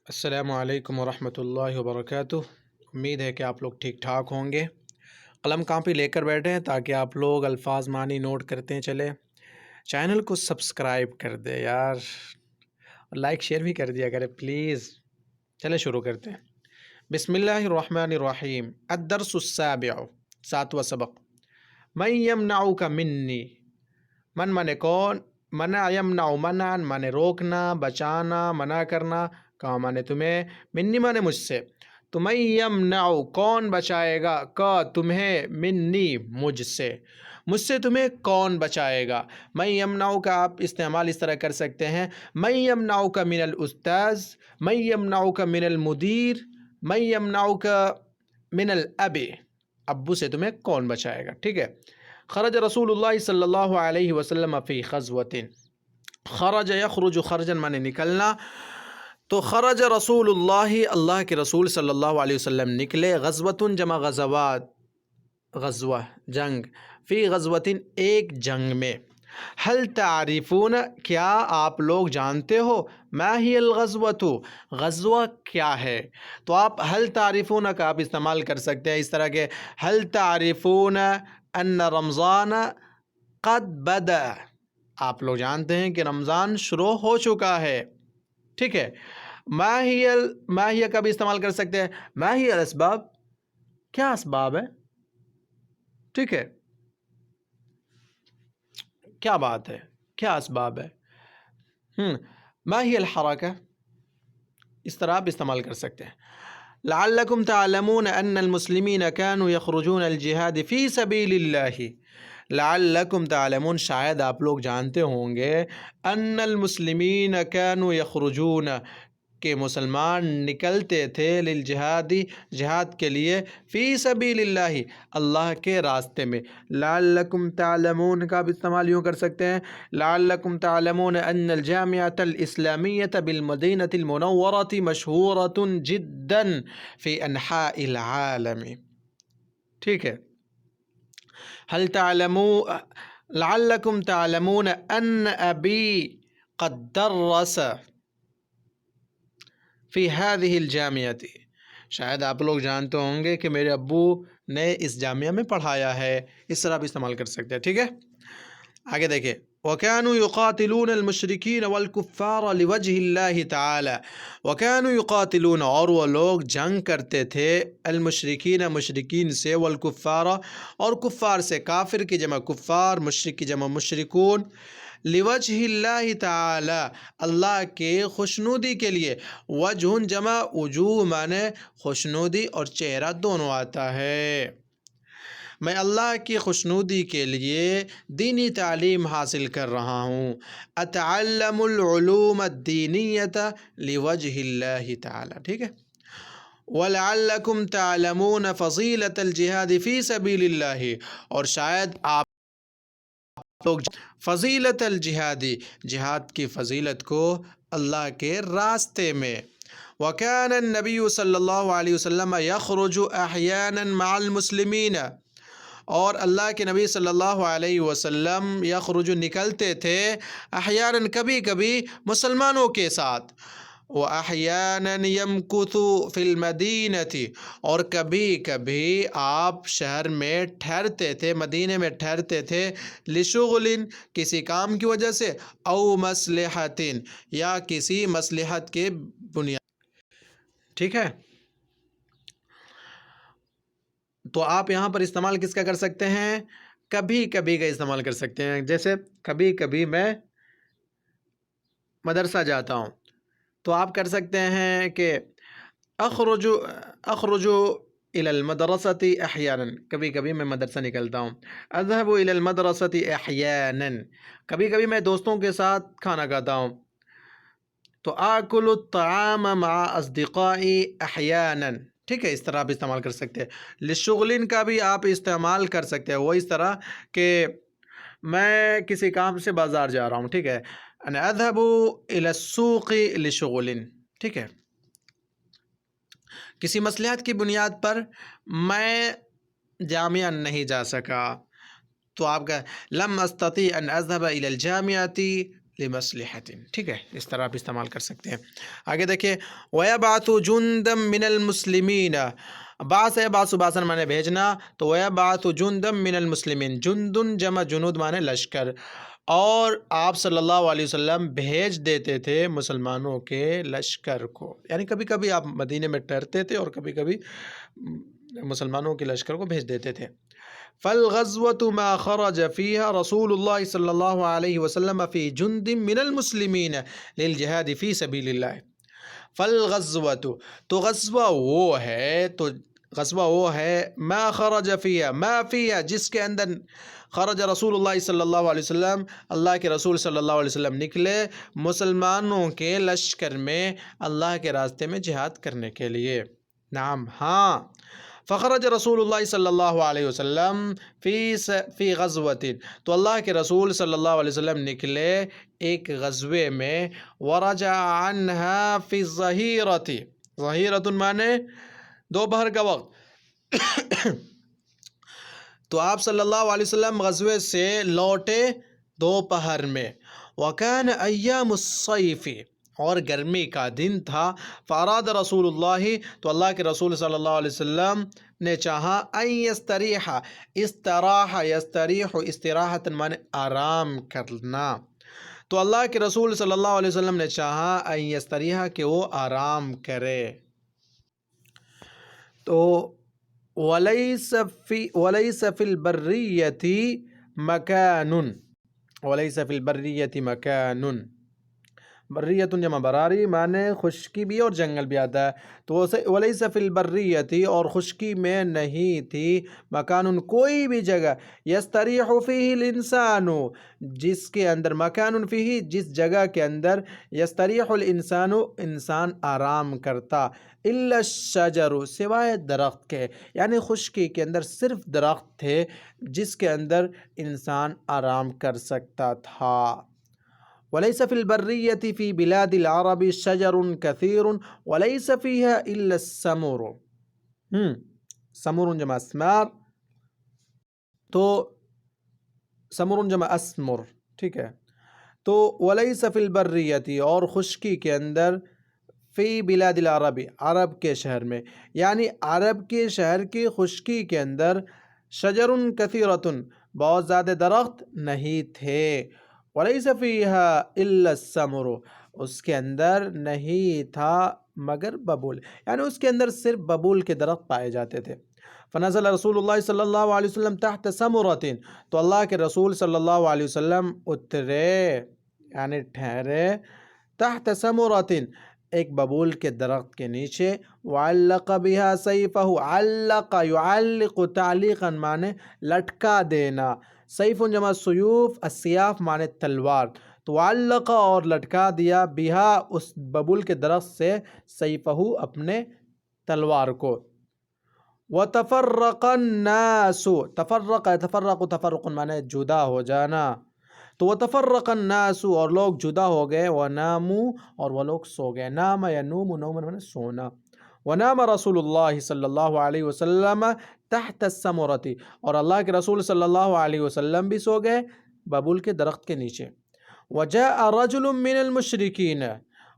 السلام علیکم ورحمۃ اللہ وبرکاتہ۔ امید ہے کہ آپ لوگ ٹھیک ٹھاک ہوں گے۔ قلم کاپی لے کر بیٹھیں تاکہ آپ لوگ الفاظ معنی نوٹ کرتے چلیں۔ چینل کو سبسکرائب کر دے یار، اور لائک شیئر بھی کر دیا کرے پلیز۔ چلے شروع کرتے ہیں۔ بسم اللہ الرحمن الرحیم۔ الدرس السابع، ساتواں سبق۔ من یمنعک منی، من مانے کون، منع یمنع منعا مانے روکنا، بچانا، منع کرنا، کا مانے تمہیں، منی مانے مجھ سے۔ تو من یمنع کون بچائے گا، کا تمہیں، منی مجھ سے تمہیں کون بچائے گا۔ من یمنع کا آپ استعمال اس طرح کر سکتے ہیں، من یمنع کا من الاستاذ، من یمنع کا من المدیر، من یمنع کا من الاب، ابو سے تمہیں کون بچائے گا، ٹھیک ہے۔ خرج رسول اللہ صلی اللہ علیہ وسلم فی غزوۃ، خرج یخرج خرجن مانے نکلنا، تو خرج رسول اللہ، اللہ کے رسول صلی اللہ علیہ وسلم نکلے، غزوۃ جمع غزوات، غزوہ جنگ، فی غزوۃ ایک جنگ میں۔ حل تعریفون کیا آپ لوگ جانتے ہو، ما ہی الغزوۃ غزوہ کیا ہے۔ تو آپ حل تعریفون کا آپ استعمال کر سکتے ہیں اس طرح کے، حل تعریفون ان رمضان قد بدأ، آپ لوگ جانتے ہیں کہ رمضان شروع ہو چکا ہے، ٹھیک ہے۔ ما ہی کا بھی استعمال کر سکتے ہیں، ما ہی الاسباب، کیا اسباب ہے، ٹھیک ہے، کیا بات ہے، کیا اسباب ہے۔ ما ہی الحرکہ، اس طرح آپ استعمال کر سکتے ہیں۔ لعلکم تعلمون ان المسلمین كانوا یخرجون الجہاد فی سبیل اللہ، لعلکم تعلمون شاید آپ لوگ جانتے ہوں گے، ان المسلمین كانوا یخرجون کہ مسلمان نکلتے تھے، للجہاد جہاد کے لیے، فی سبیل اللہ اللہ کے راستے میں۔ لعلکم تعلمون کا بھی استعمال یوں کر سکتے ہیں، لعلکم تعلمون ان الجامعۃ الاسلامیۃ بالمدینۃ المنورۃ مشہورۃ جدا فی انحاء العالم، ٹھیک ہے۔ لعلکم تعلمون ان ابی قد درس فی هذه الجامعۃ، شاید آپ لوگ جانتے ہوں گے کہ میرے ابو نے اس جامعہ میں پڑھایا ہے، اس طرح بھی استعمال کر سکتے ہیں، ٹھیک ہے۔ آگے دیکھیں، وَكَانُوا يُقَاتِلُونَ الْمُشْرِكِينَ وَالْكُفَّارَ لِوَجْهِ اللَّهِ تَعَالَى، وَكَانُوا يُقَاتِلُونَ اور وہ لوگ جنگ کرتے تھے، المشرکین مشرکین سے، والکفار اور کفار سے، کافر کی جمع کفار، مشرک کی جمع مشرکون، لِوَجْهِ اللَّهِ تَعَالَى اللہ کے خوشنودی کے لیے، وجہ جمع وجوہ مانے خوشنودی اور چہرہ دونوں آتا ہے۔ میں اللہ کی خوشنودی کے لیے دینی تعلیم حاصل کر رہا ہوں، اتعلم العلوم الدینیۃ لوجہ اللہ تعالی، ٹھیک ہے۔ وَلَعَلَّكُمْ تَعْلَمُونَ فَضِيلَةَ الْجِهَادِ فِي سَبِيلِ اللَّهِ اور شاید آپ لوگ فضیلت الجہاد جہاد کی فضیلت کو اللہ کے راستے میں۔ وَكَانَ النَّبِيُّ صلی اللہ علیہ وسلم يَخْرُجُ أَحْيَانًا مَعَ الْمُسْلِمِينَ اور اللہ کے نبی صلی اللہ علیہ وسلم یخرج نکلتے تھے، احیاناً کبھی کبھی مسلمانوں کے ساتھ، وَأَحْيَانًا يَمْكُثُ فِي الْمَدِينَةِ اور کبھی کبھی آپ شہر میں ٹھہرتے تھے، مدینے میں ٹھہرتے تھے، لِشُغْلٍ کسی کام کی وجہ سے، او مصلحۃ یا کسی مصلحت کے بنیاد، ٹھیک ہے۔ تو آپ یہاں پر استعمال کس کا کر سکتے ہیں، کبھی کبھی کا استعمال کر سکتے ہیں، جیسے کبھی کبھی میں مدرسہ جاتا ہوں، تو آپ کر سکتے ہیں کہ اخرج الی المدرسۃ احیانا، کبھی کبھی میں مدرسہ نکلتا ہوں، اذهب الی المدرسۃ احیانا، کبھی کبھی میں دوستوں کے ساتھ کھانا کھاتا ہوں، تو آکل الطعام مع اصدقائی احیانا، ٹھیک ہے، اس طرح آپ استعمال کر سکتے ہیں۔ لشغلن کا بھی آپ استعمال کر سکتے ہیں، وہ اس طرح کہ میں کسی کام سے بازار جا رہا ہوں، ٹھیک ہے، انا اذهب الى السوق لشغل، ٹھیک ہے، کسی مصلحت کی بنیاد پر میں جامعہ نہیں جا سکا، تو آپ کا لم استطیع ان اذهب الى الجامعۃ لمصلحۃ، ٹھیک ہے، اس طرح آپ استعمال کر سکتے ہیں۔ آگے دیکھیں، وَيَبْعَثُ جُنْدًا مِّنَ الْمُسْلِمِينَ، بعث ہے، بعث بعثاً مانے بھیجنا، تو وَيَبْعَثُ جُنْدًا مِّنَ الْمُسْلِمِينَ، جُنْدٌ جمع جنود مانے لشکر، اور آپ صلی اللہ علیہ وسلم بھیج دیتے تھے مسلمانوں کے لشکر کو، یعنی کبھی کبھی آپ مدینے میں ٹھہرتے تھے اور کبھی کبھی مسلمانوں کے لشکر کو بھیج دیتے تھے۔ فالغزوة ما خرج فيها رسول الله صلی اللہ علیہ وسلم في جند من المسلمین للجہاد فی سبیل اللہ۔ فالغزوة، تو غزوہ وہ ہے ما خرج فیہا، ما فیہا جس کے اندر، خرج رسول اللہ صلی اللہ علیہ وسلم، اللہ کے رسول صلی اللہ علیہ وسلم نکلے مسلمانوں کے لشکر میں اللہ کے راستے میں جہاد کرنے کے لیے۔ نعم، ہاں، فخرج رسول اللہ صلی اللہ علیہ وسلم فی غزوۃ، تو اللہ کے رسول صلی اللہ علیہ وسلم نکلے ایک غزوے میں، ورجع عنہا فی الظہیرۃ، ظہیرۃ مانے دوپہر کا وقت، تو آپ صلی اللہ علیہ وسلم غزوے سے لوٹے دوپہر میں، وکان ایام الصیف، اور گرمی کا دن تھا، فاراد رسول اللہ، تو اللہ کے رسول صلی اللہ علیہ وسلم نے چاہا، ان یستریح، استراح یستریح استراحۃ مانے آرام کرنا، تو اللہ کے رسول صلی اللہ علیہ وسلم نے چاہا ان یستریح کہ وہ آرام کرے، تو وَلَيْسَ فِي الْبَرِّيَّةِ مَكَانٌ، وَلَيْسَ فِي الْبَرِّيَّةِ مَكَانٌ، بریت جمع براری مانے خشکی بھی اور جنگل بھی آتا ہے، تو وَلَيْسَ فِي الْبَرِّيَّةِ، اور خشکی میں نہیں تھی، مکان کوئی بھی جگہ، یستریح فیہ الانسان، جس کے اندر، مکان فیہ جس جگہ کے اندر، یستریح الانسان انسان آرام کرتا، الا الشجر سوائے درخت کے، یعنی خشکی کے اندر صرف درخت تھے جس کے اندر انسان آرام کر سکتا تھا۔ وَلَيْسَ فِي الْبَرِّيَّةِ فِي بِلَادِ الْعَرَبِ شَجَرٌ كَثِيرٌ وَلَيْسَ فِيهَا إِلَّا السَّمُرُ، سمر جمع اسمار، تو سمر جمع اسمر، ٹھیک ہے، تو وَلَيْسَ فِي الْبَرِّيَّةِ، اور خشکی کے اندر، فی بلاد العرب عرب کے شہر میں، یعنی عرب کے شہر کی خشکی کے اندر، شجر کثیرۃ بہت زیادہ درخت نہیں تھے، ولیس فیہا الا السمر اس کے اندر نہیں تھا مگر ببول، یعنی اس کے اندر صرف ببول کے درخت پائے جاتے تھے۔ فنزل رسول اللہ صلی اللہ علیہ وسلم تحت ثمرۃ، تو اللہ کے رسول صلی اللہ علیہ وسلم اترے یعنی ٹھہرے، تحت ثمرۃ ایک ببول کے درخت کے نیچے، وعلق بها سیفہ، علق یعلق تعلیقا مانے لٹکا دینا، سیف جمع سیوف، السیاف مانے تلوار، تو علق اور لٹکا دیا، بہا اس ببول کے درخت سے، سیفہ اپنے تلوار کو، وتفرق الناس، تفرق تفرق تفرق مانے جدا ہو جانا، تو وتفرق الناس اور لوگ جدا ہو گئے، وناموا اور وہ لوگ سو گئے، نام ینوم، نوم مانے سونا، ونام رسول اللہ صلی اللہ علیہ وسلم تحت الثمرۃ، اور اللہ کے رسول صلی اللہ علیہ وسلم بھی سو گئے ببول کے درخت کے نیچے، وجاء رجل من المشرکین،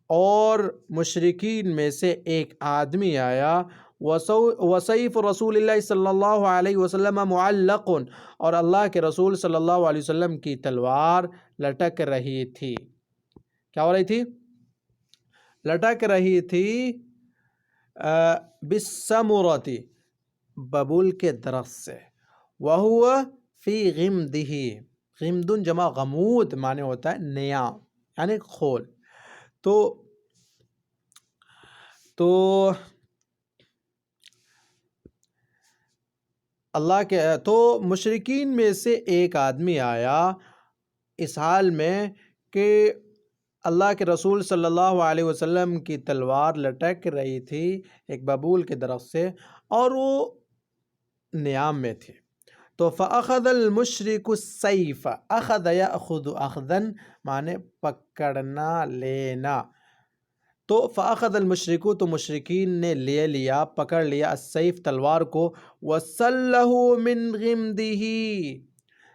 اور مشرکین میں سے ایک آدمی آیا، وسیف رسول اللہ صلی اللہ علیہ وسلم معلق، اور اللہ کے رسول صلی اللہ علیہ وسلم کی تلوار لٹک رہی تھی، کیا ہو رہی تھی؟ لٹک رہی تھی، بالثمرۃ ببول کے درخت سے، وہو فی غمدہ، غمد جمع غمود معنی ہوتا ہے نیا یعنی کھول، تو اللہ کے تو مشرکین میں سے ایک آدمی آیا اس حال میں کہ اللہ کے رسول صلی اللہ علیہ وسلم کی تلوار لٹک رہی تھی ایک ببول کے درخت سے، اور وہ نیام میں تھے، تو فأخذ المشرک السیف، اخذ یأخذ اخذن معنی پکڑنا لینا، تو فأخذ المشرک تو مشرکین نے لے لیا پکڑ لیا، السیف تلوار کو، وسلہ من غمدہ